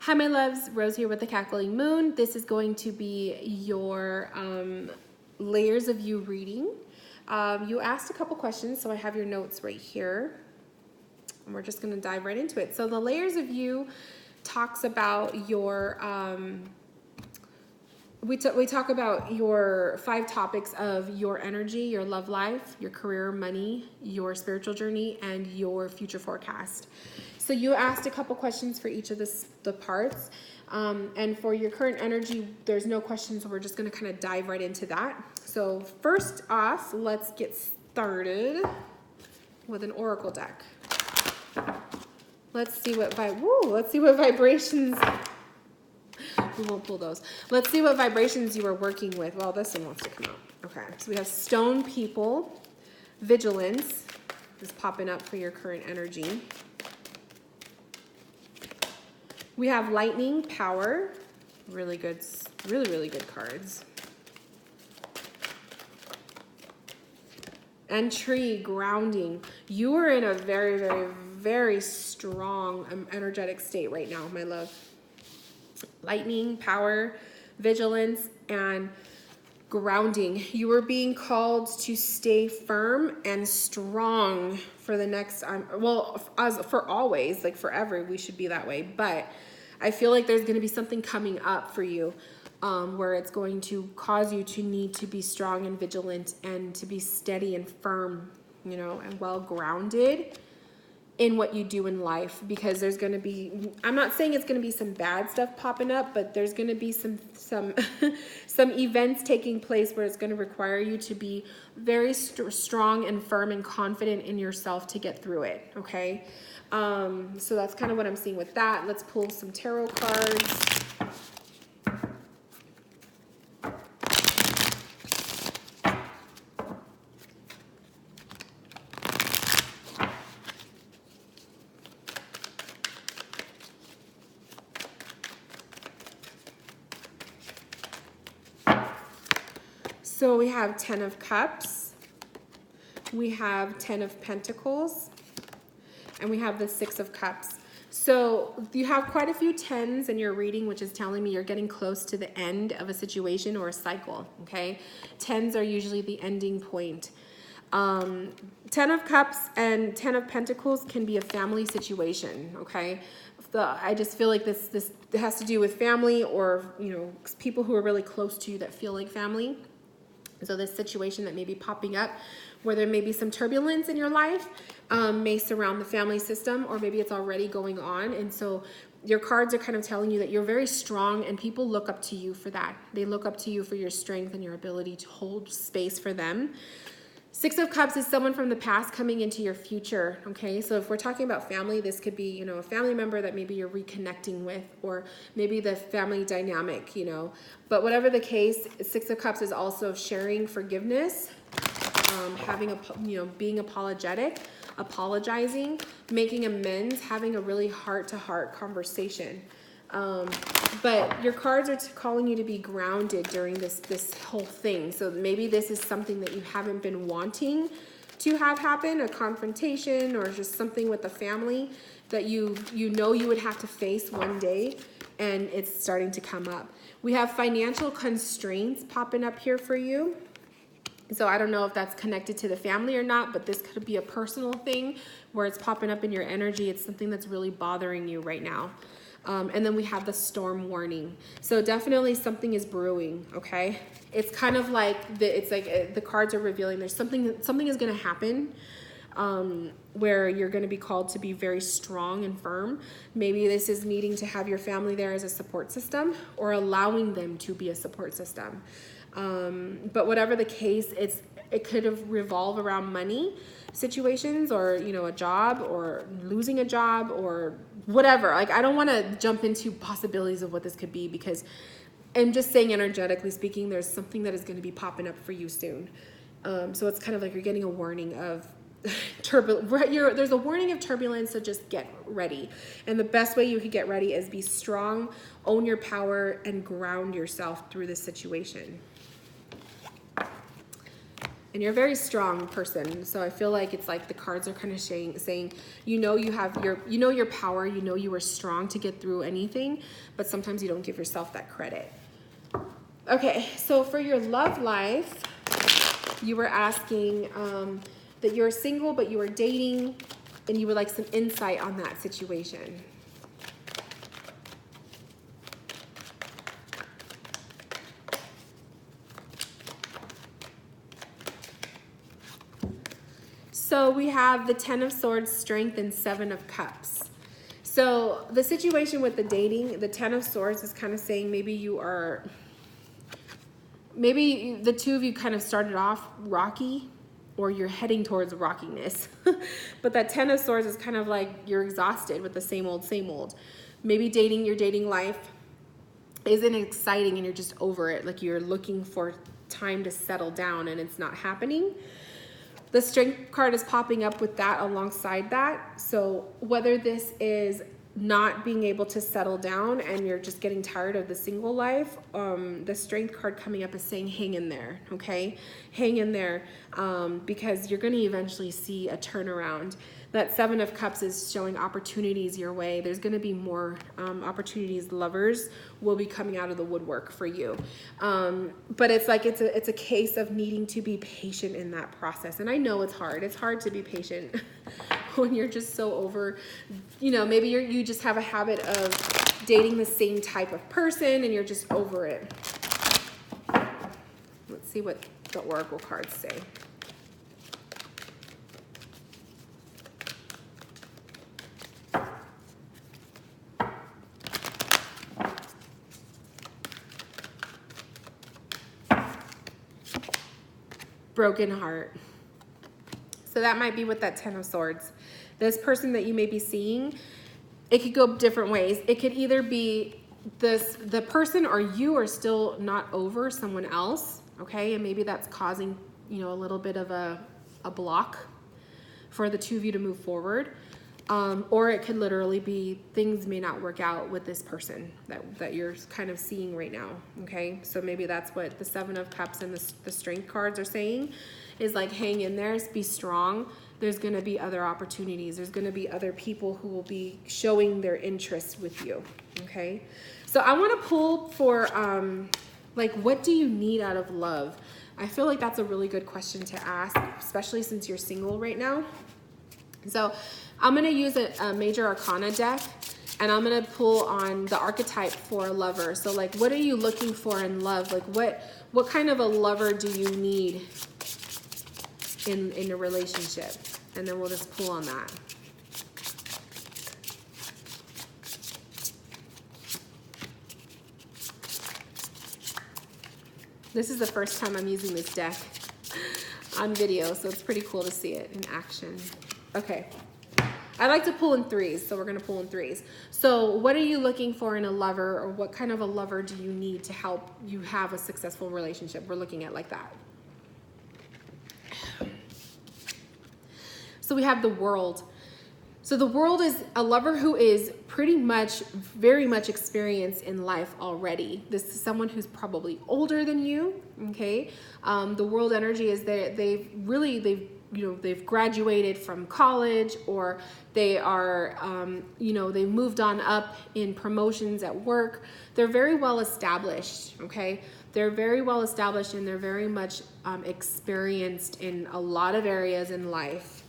Hi, my loves. Rose here with the Cackling Moon. This is going to be your layers of you reading. You asked a couple questions, so I have your notes right here. And we're just going to dive right into it. So the layers of you talks about your, we talk about your 5 topics of your energy, your love life, your career, money, your spiritual journey, and your future forecast. So you asked a couple questions for each of the parts. And for your current energy, there's no questions, so we're just going to kind of dive right into that. So first off, let's get started with an oracle deck. Let's see what vibrations. We won't pull those. Let's see what vibrations you are working with. Well, this one wants to come out. Okay, so we have stone people, vigilance is popping up for your current energy. We have lightning, power, really good, really good cards. And tree, grounding. You are in a very strong energetic state right now, my love. Lightning, power, vigilance, and grounding. You are being called to stay firm and strong for the next, well, as for always, like forever, we should be that way. But I feel like there's going to be something coming up for you where it's going to cause you to need to be strong and vigilant and to be steady and firm, you know, and well grounded in what you do in life, because there's going to be, I'm not saying it's going to be some bad stuff popping up, but there's going to be some events taking place where it's going to require you to be very strong and firm and confident in yourself to get through it. Okay. So that's kind of what I'm seeing with that. Let's pull some tarot cards. So we have 10 of Cups, we have 10 of Pentacles, and we have the 6 of Cups. So you have quite a few 10s in your reading, which is telling me you're getting close to the end of a situation or a cycle, okay? 10s are usually the ending point. 10 of Cups and 10 of Pentacles can be a family situation, okay? I just feel like this has to do with family, or, you know, people who are really close to you that feel like family. So this situation that may be popping up, where there may be some turbulence in your life, may surround the family system, or maybe it's already going on. And so your cards are kind of telling you that you're very strong, and people look up to you for that. They look up to you for your strength and your ability to hold space for them. 6 of Cups is someone from the past coming into your future, okay? So if we're talking about family, this could be, you know, a family member that maybe you're reconnecting with, or maybe the family dynamic, you know. But whatever the case, 6 of Cups is also sharing forgiveness, being apologetic, apologizing, making amends, having a really heart-to-heart conversation. But your cards are calling you to be grounded during this whole thing. So maybe this is something that you haven't been wanting to have happen, a confrontation, or just something with the family that you know you would have to face one day, and it's starting to come up. We have financial constraints popping up here for you. So I don't know if that's connected to the family or not, but this could be a personal thing where it's popping up in your energy. It's something that's really bothering you right now. And then we have the storm warning. So definitely something is brewing, okay? It's kind of like, the cards are revealing there's something is going to happen where you're going to be called to be very strong and firm. Maybe this is needing to have your family there as a support system, or allowing them to be a support system. But whatever the case, it could have revolved around money situations, or, you know, a job, or losing a job, or whatever. Like, I don't want to jump into possibilities of what this could be, because I'm just saying, energetically speaking, there's something that is going to be popping up for you soon. So it's kind of like you're getting a warning of there's a warning of turbulence, so just get ready. And the best way you could get ready is be strong, own your power, and ground yourself through this situation. And you're a very strong person. So I feel like it's like the cards are kind of saying, you know, you have your power, you know, you are strong to get through anything, but sometimes you don't give yourself that credit. Okay, so for your love life, you were asking that you're single, but you were dating, and you would like some insight on that situation. So we have the 10 of Swords, Strength, and 7 of Cups. So the situation with the dating, the 10 of Swords is kind of saying maybe the two of you kind of started off rocky, or you're heading towards rockiness. But that 10 of Swords is kind of like you're exhausted with the same old, same old. Maybe your dating life isn't exciting and you're just over it. Like you're looking for time to settle down and it's not happening. The Strength card is popping up with that alongside that. So whether this is not being able to settle down and you're just getting tired of the single life, the Strength card coming up is saying hang in there, okay? Hang in there, because you're going to eventually see a turnaround. That 7 of Cups is showing opportunities your way. There's going to be more opportunities. Lovers will be coming out of the woodwork for you. But it's like it's a case of needing to be patient in that process. And I know it's hard. It's hard to be patient when you're just so over, you know, maybe you just have a habit of dating the same type of person and you're just over it. Let's see what the Oracle cards say. Broken heart. So that might be with that 10 of Swords. This person that you may be seeing, it could go different ways. It could either be the person or you are still not over someone else, okay? And maybe that's causing, you know, a little bit of a block for the two of you to move forward. Or it could literally be things may not work out with this person that you're kind of seeing right now, okay? So maybe that's what the 7 of Cups and the Strength cards are saying, is like hang in there, be strong. There's going to be other opportunities. There's going to be other people who will be showing their interest with you, okay? So I want to pull for, like, what do you need out of love? I feel like that's a really good question to ask, especially since you're single right now. So I'm going to use a Major Arcana deck, and I'm going to pull on the archetype for a lover. So like, what are you looking for in love? Like what kind of a lover do you need in a relationship? And then we'll just pull on that. This is the first time I'm using this deck on video, so it's pretty cool to see it in action. Okay. I like to pull in threes, so we're going to pull in threes. So what are you looking for in a lover, or what kind of a lover do you need to help you have a successful relationship? We're looking at like that. So we have the World. So the World is a lover who is pretty much, very much experienced in life already. This is someone who's probably older than you, okay? The World energy is that they've graduated from college, or they are, they've moved on up in promotions at work. They're very well established, okay? They're very well established, and they're very much experienced in a lot of areas in life.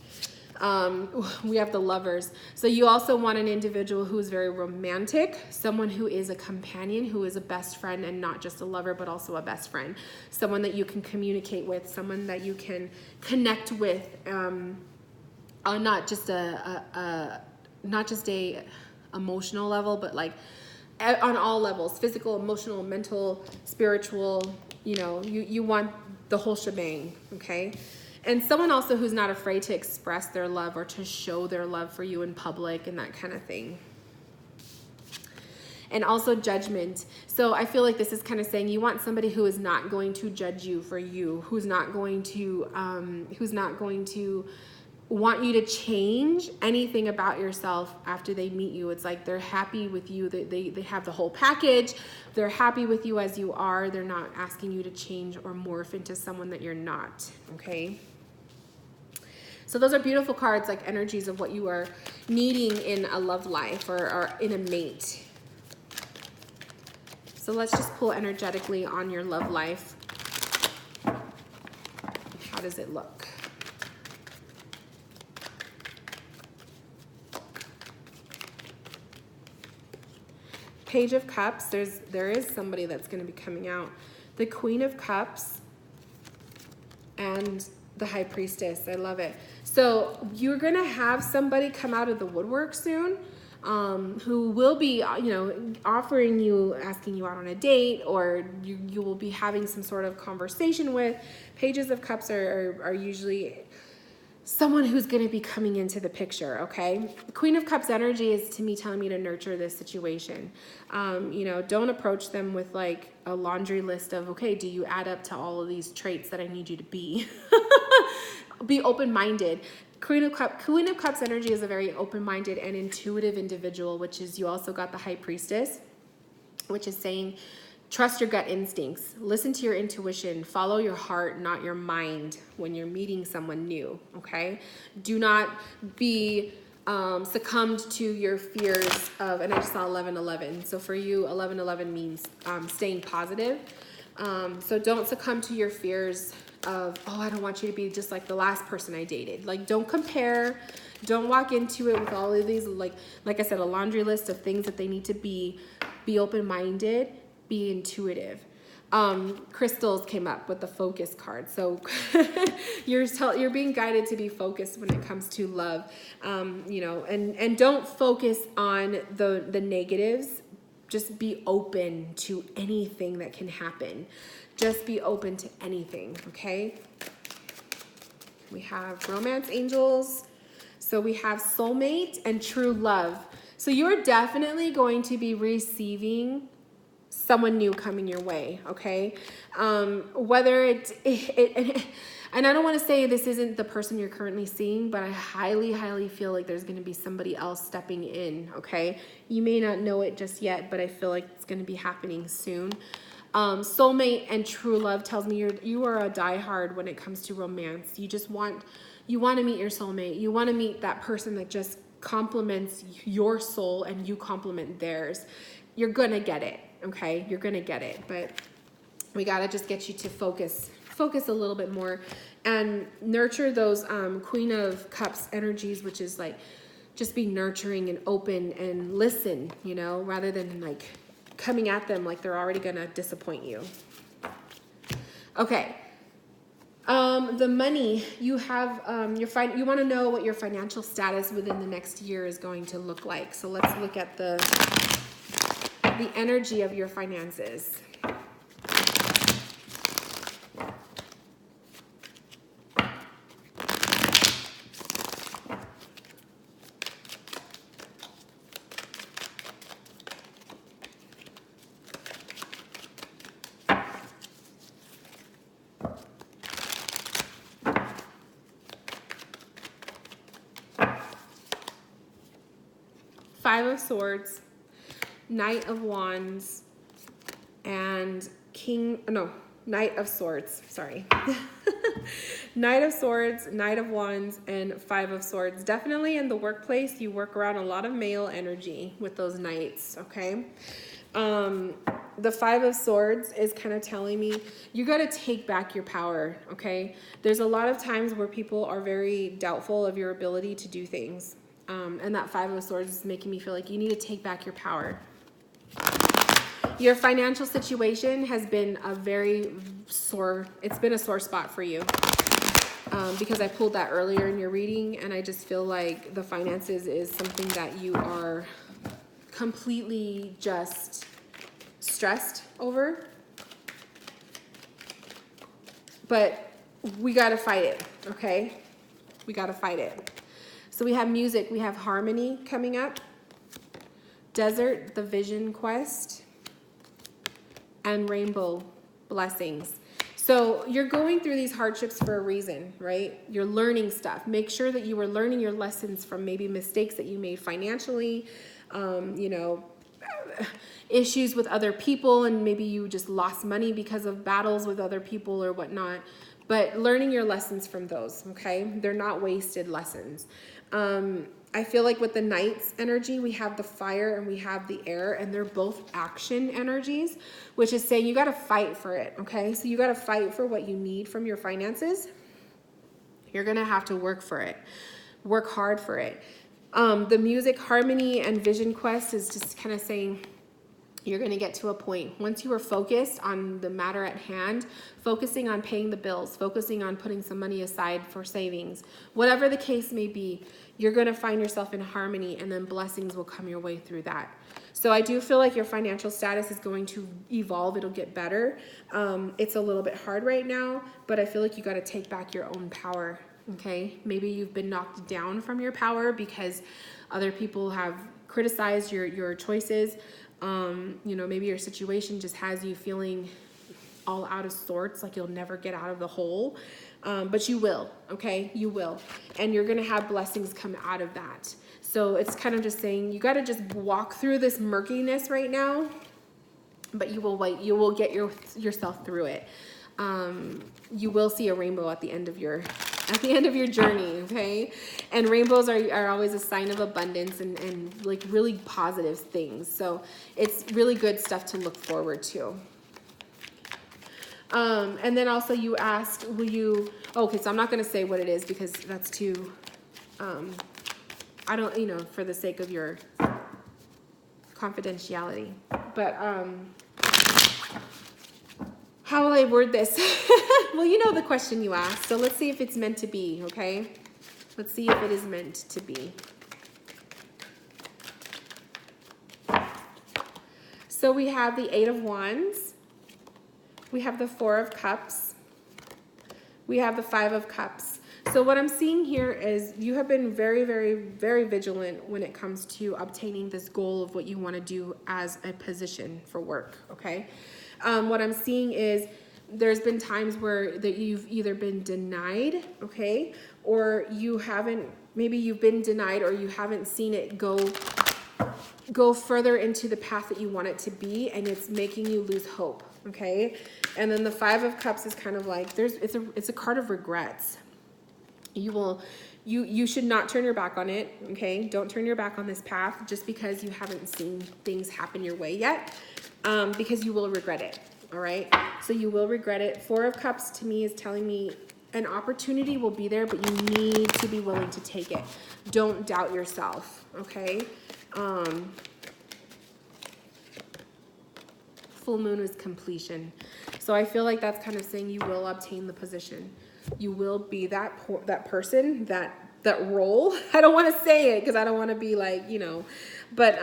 We have the Lovers. So you also want an individual who is very romantic, someone who is a companion, who is a best friend, and not just a lover, but also a best friend. Someone that you can communicate with, someone that you can connect with, on not just a emotional level, but like on all levels: physical, emotional, mental, spiritual. You know, you want the whole shebang, okay? And someone also who's not afraid to express their love or to show their love for you in public and that kind of thing. And also Judgment. So I feel like this is kind of saying you want somebody who is not going to judge you for you, who's not going to want you to change anything about yourself after they meet you. It's like they're happy with you. They have the whole package. They're happy with you as you are. They're not asking you to change or morph into someone that you're not, okay? So those are beautiful cards, like energies of what you are needing in a love life or in a mate. So let's just pull energetically on your love life. How does it look? Page of Cups, there is somebody that's going to be coming out. The Queen of Cups and the High Priestess. I love it. So you're going to have somebody come out of the woodwork soon, who will be, offering you, asking you out on a date, or you will be having some sort of conversation with. Pages of Cups are usually someone who's going to be coming into the picture, okay? The Queen of Cups energy is, to me, telling me to nurture this situation. Don't approach them with like a laundry list of, okay, do you add up to all of these traits that I need you to be? Be open-minded. Queen of Cups energy is a very open-minded and intuitive individual, which is, you also got the High Priestess, which is saying, trust your gut instincts. Listen to your intuition. Follow your heart, not your mind, when you're meeting someone new, okay? Do not be succumbed to your fears of, and I just saw 1111. So for you, 1111 means staying positive. So don't succumb to your fears of, oh, I don't want you to be just like the last person I dated. Like, don't compare. Don't walk into it with all of these, like I said, a laundry list of things that they need to be. Be open-minded. Be intuitive. Crystals came up with the focus card. So you're being guided to be focused when it comes to love, and don't focus on the negatives. Just be open to anything that can happen. Just be open to anything, okay? We have romance angels. So we have soulmate and true love. So you're definitely going to be receiving someone new coming your way, okay? Whether and I don't want to say this isn't the person you're currently seeing, but I highly, highly feel like there's going to be somebody else stepping in, okay? You may not know it just yet, but I feel like it's going to be happening soon. Soulmate and true love tells me you are a diehard when it comes to romance. You want to meet your soulmate. You want to meet that person that just complements your soul and you complement theirs. You're going to get it, okay? You're going to get it, but we got to just get you to focus a little bit more and nurture those Queen of Cups energies, which is like just be nurturing and open and listen, rather than like coming at them like they're already going to disappoint you. Okay. The money you have, you want to know what your financial status within the next year is going to look like. So let's look at the energy of your finances. Five of Swords, Knight of Wands, and Knight of Swords, sorry. Knight of Swords, Knight of Wands, and Five of Swords. Definitely in the workplace, you work around a lot of male energy with those knights, okay? The Five of Swords is kind of telling me you got to take back your power, okay? There's a lot of times where people are very doubtful of your ability to do things. And that Five of Swords is making me feel like you need to take back your power. Your financial situation has been it's been a sore spot for you. Because I pulled that earlier in your reading, and I just feel like the finances is something that you are completely just stressed over. But we got to fight it, okay? We got to fight it. So we have music, we have harmony coming up, desert, the vision quest, and rainbow blessings. So you're going through these hardships for a reason, right? You're learning stuff. Make sure that you are learning your lessons from maybe mistakes that you made financially, you know, issues with other people, and maybe you just lost money because of battles with other people or whatnot. But learning your lessons from those, okay? They're not wasted lessons. I feel like with the Knight's energy, we have the fire and we have the air, and they're both action energies, which is saying you got to fight for it, okay? So you got to fight for what you need from your finances. You're going to have to work for it, work hard for it. The music, harmony, and vision quest is just kind of saying, you're going to get to a point once you are focused on the matter at hand, focusing on paying the bills, focusing on putting some money aside for savings, whatever the case may be, you're going to find yourself in harmony, and then blessings will come your way through that. So I do feel like your financial status is going to evolve. It'll get better. It's a little bit hard right now, but I feel like you got to take back your own power. Okay. Maybe you've been knocked down from your power because other people have criticized your choices. You know, maybe your situation just has you feeling all out of sorts, like you'll never get out of the hole. But you will, okay? You will. And you're going to have blessings come out of that. So it's kind of just saying you got to just walk through this murkiness right now, but you will wait. You will get yourself through it. You will see a rainbow at the end of your journey, okay? And rainbows are always a sign of abundance and like really positive things. So it's really good stuff to look forward to. And then also you asked, okay, so I'm not going to say what it is because that's too, I don't, you know, for the sake of your confidentiality. But how will I word this? Well, you know the question you asked, so let's see if it's meant to be, okay? Let's see if it is meant to be. So we have the 8 of Wands. We have the 4 of Cups. We have the 5 of Cups. So what I'm seeing here is you have been very, very, very vigilant when it comes to obtaining this goal of what you want to do as a position for work, okay? What I'm seeing is there's been times where that you've either been denied, okay, or you haven't, maybe you've been denied or you haven't seen it go further into the path that you want it to be, and it's making you lose hope, okay? And then the 5 of Cups is kind of like it's a card of regrets. You should not turn your back on it, okay? Don't turn your back on this path just because you haven't seen things happen your way yet, because you will regret it, all right? So you will regret it. 4 of Cups to me is telling me an opportunity will be there, but you need to be willing to take it. Don't doubt yourself, okay? Full moon is completion. So I feel like that's kind of saying you will obtain the position. You will be that person, that role. I don't want to say it because I don't want to be like, you know, but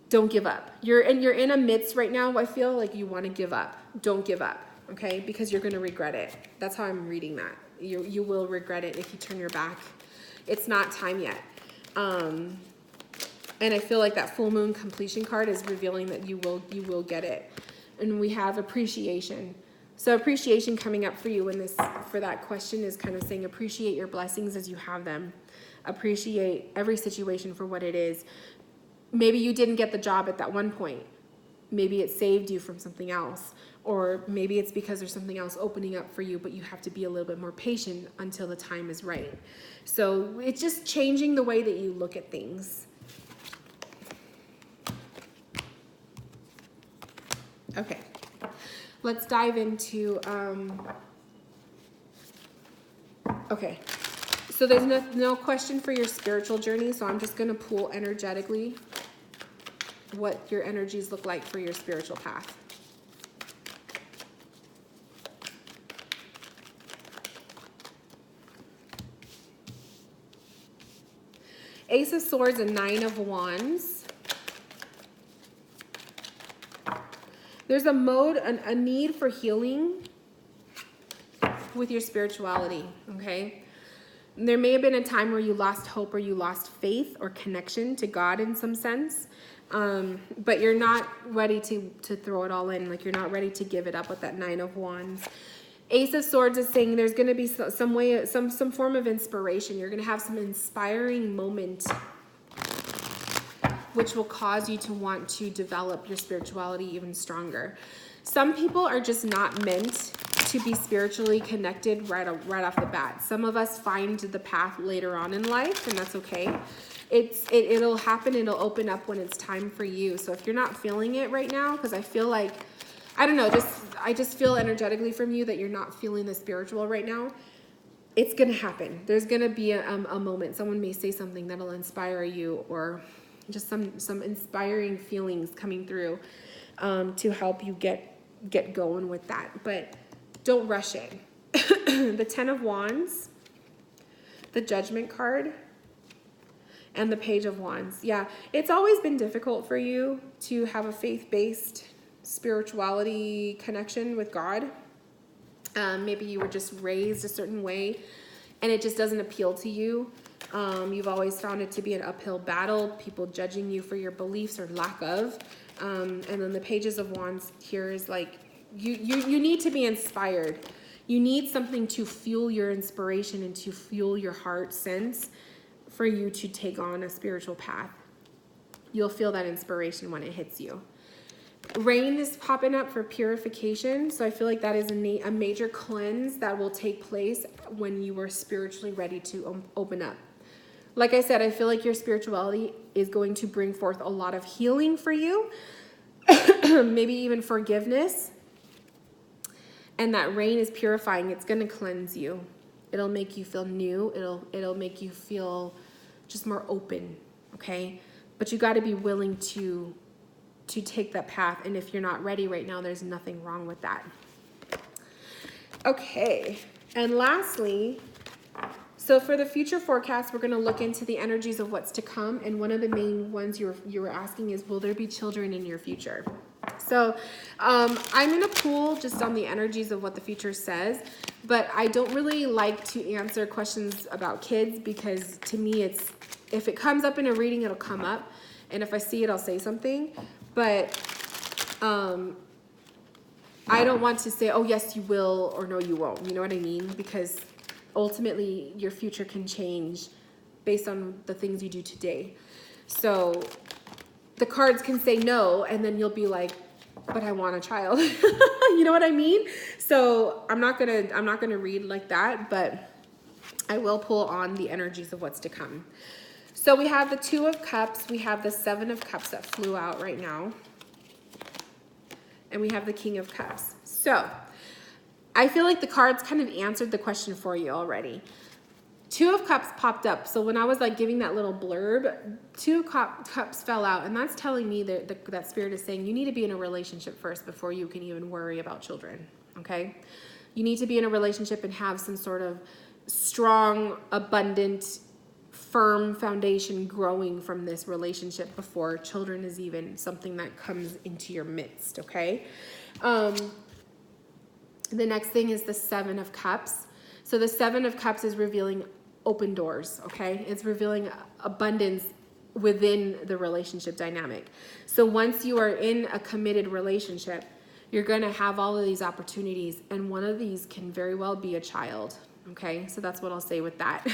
don't give up. You're in a midst right now. I feel like you want to give up. Don't give up, okay? Because you're going to regret it. That's how I'm reading that. You will regret it if you turn your back. It's not time yet. And I feel like that full moon completion card is revealing that you will get it. And we have appreciation. So appreciation coming up for you for that question is kind of saying appreciate your blessings as you have them. Appreciate every situation for what it is. Maybe you didn't get the job at that one point. Maybe it saved you from something else. Or maybe it's because there's something else opening up for you, but you have to be a little bit more patient until the time is right. So it's just changing the way that you look at things. Okay, let's dive into, okay, so there's no question for your spiritual journey, so I'm just going to pull energetically what your energies look like for your spiritual path. Ace of Swords and 9 of Wands. There's a a need for healing with your spirituality, okay? There may have been a time where you lost hope or you lost faith or connection to God in some sense. But you're not ready to throw it all in. Like, you're not ready to give it up with that 9 of Wands. Ace of Swords is saying there's going to be some form of inspiration. You're going to have some inspiring moment, which will cause you to want to develop your spirituality even stronger. Some people are just not meant to be spiritually connected right off the bat. Some of us find the path later on in life, and that's okay. It'll happen, it'll open up when it's time for you. So if you're not feeling it right now, because I feel like, I don't know, I just feel energetically from you that you're not feeling the spiritual right now. It's gonna happen. There's gonna be a moment. Someone may say something that'll inspire you, or just some inspiring feelings coming through to help you get going with that. But don't rush it. The 10 of Wands, the Judgment card, and the Page of Wands. Yeah, it's always been difficult for you to have a faith-based spirituality connection with God. Maybe you were just raised a certain way and it just doesn't appeal to you. You've always found it to be an uphill battle, people judging you for your beliefs or lack of. And then the Pages of Wands here is like, you need to be inspired. You need something to fuel your inspiration and to fuel your heart sense for you to take on a spiritual path. You'll feel that inspiration when it hits you. Rain is popping up for purification. So I feel like that is a major cleanse that will take place when you are spiritually ready to open up. Like I said, I feel like your spirituality is going to bring forth a lot of healing for you, maybe even forgiveness. And that rain is purifying. It's going to cleanse you. It'll make you feel new. It'll make you feel just more open, okay? But you got to be willing to take that path. And if you're not ready right now, there's nothing wrong with that. Okay. And lastly, so for the future forecast, we're going to look into the energies of what's to come. And one of the main ones you were asking is, will there be children in your future? So I'm going to pull just on the energies of what the future says, but I don't really like to answer questions about kids because to me if it comes up in a reading, it'll come up. And if I see it, I'll say something. But I don't want to say, oh, yes, you will, or no, you won't. You know what I mean? Because ultimately, your future can change based on the things you do today. So the cards can say no, and then you'll be like, but I want a child. You know what I mean? So I'm not gonna read like that, but I will pull on the energies of what's to come. So we have the 2 of Cups, we have the 7 of Cups that flew out right now, and we have the King of Cups. So I feel like the cards kind of answered the question for you already. 2 of Cups popped up. So when I was like giving that little blurb, 2 Cups fell out. And that's telling me that Spirit is saying you need to be in a relationship first before you can even worry about children, okay? You need to be in a relationship and have some sort of strong, abundant, firm foundation growing from this relationship before children is even something that comes into your midst, okay? The next thing is the 7 of Cups. So the 7 of Cups is revealing open doors, okay? It's revealing abundance within the relationship dynamic. So once you are in a committed relationship, you're going to have all of these opportunities, and one of these can very well be a child, okay? So that's what I'll say with that.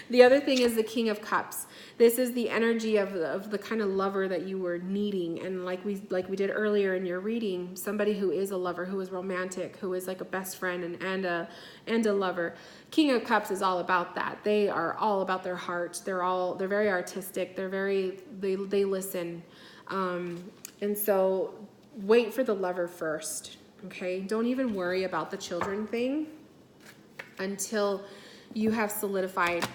The other thing is the King of Cups. This is the energy of the kind of lover that you were needing. And like we did earlier in your reading, somebody who is a lover, who is romantic, who is like a best friend and a lover. King of Cups is all about that. They are all about their heart. They're very artistic. They listen. And so wait for the lover first, okay? Don't even worry about the children thing until you have solidified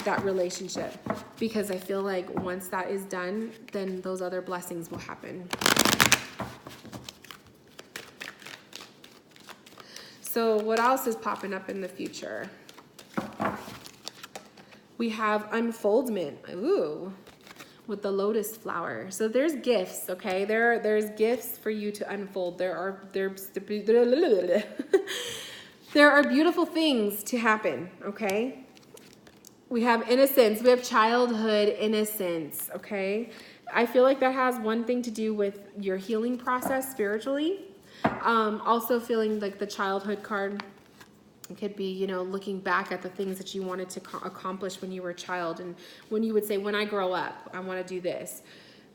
that relationship, because I feel like once that is done, then those other blessings will happen. So what else is popping up in the future? We have unfoldment. Ooh, with the lotus flower. So there's gifts, okay? There's gifts for you to unfold. There are beautiful things to happen, okay? We have innocence. We have childhood innocence, okay? I feel like that has one thing to do with your healing process spiritually. Also feeling like the childhood card. It could be, you know, looking back at the things that you wanted to accomplish when you were a child. And when you would say, when I grow up, I want to do this.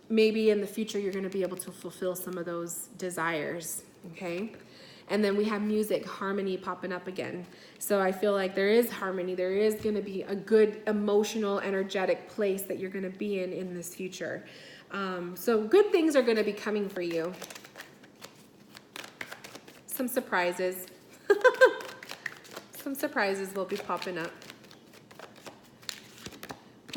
Maybe in the future, you're going to be able to fulfill some of those desires. Okay. And then we have music, harmony popping up again. So I feel like there is harmony. There is going to be a good emotional, energetic place that you're going to be in this future. So good things are going to be coming for you. Some surprises. Some surprises will be popping up.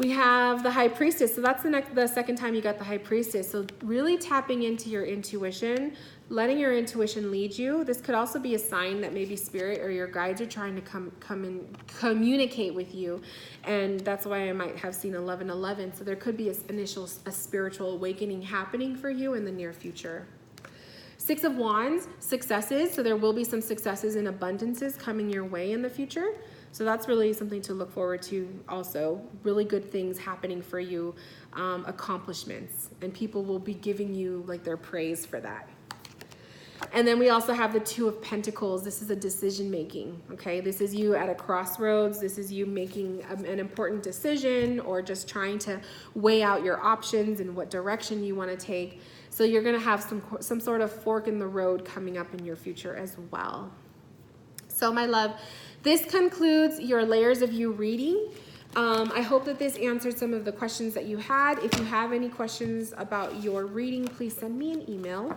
We have the High Priestess. So that's the second time you got the High Priestess. So really tapping into your intuition, letting your intuition lead you. This could also be a sign that maybe Spirit or your guides are trying to come and communicate with you. And that's why I might have seen 1111. So there could be a spiritual awakening happening for you in the near future. Six of Wands, successes. So there will be some successes and abundances coming your way in the future. So that's really something to look forward to also. Really good things happening for you, accomplishments. And people will be giving you like their praise for that. And then we also have the Two of Pentacles. This is a decision making, okay? This is you at a crossroads. This is you making an important decision or just trying to weigh out your options and what direction you want to take. So you're going to have some sort of fork in the road coming up in your future as well. So my love, this concludes your Layers of You reading. I hope that this answered some of the questions that you had. If you have any questions about your reading, please send me an email.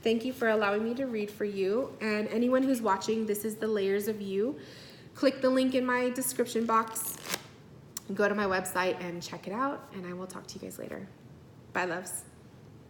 Thank you for allowing me to read for you. And anyone who's watching, this is the Layers of You. Click the link in my description box. Go to my website and check it out. And I will talk to you guys later. Bye, loves.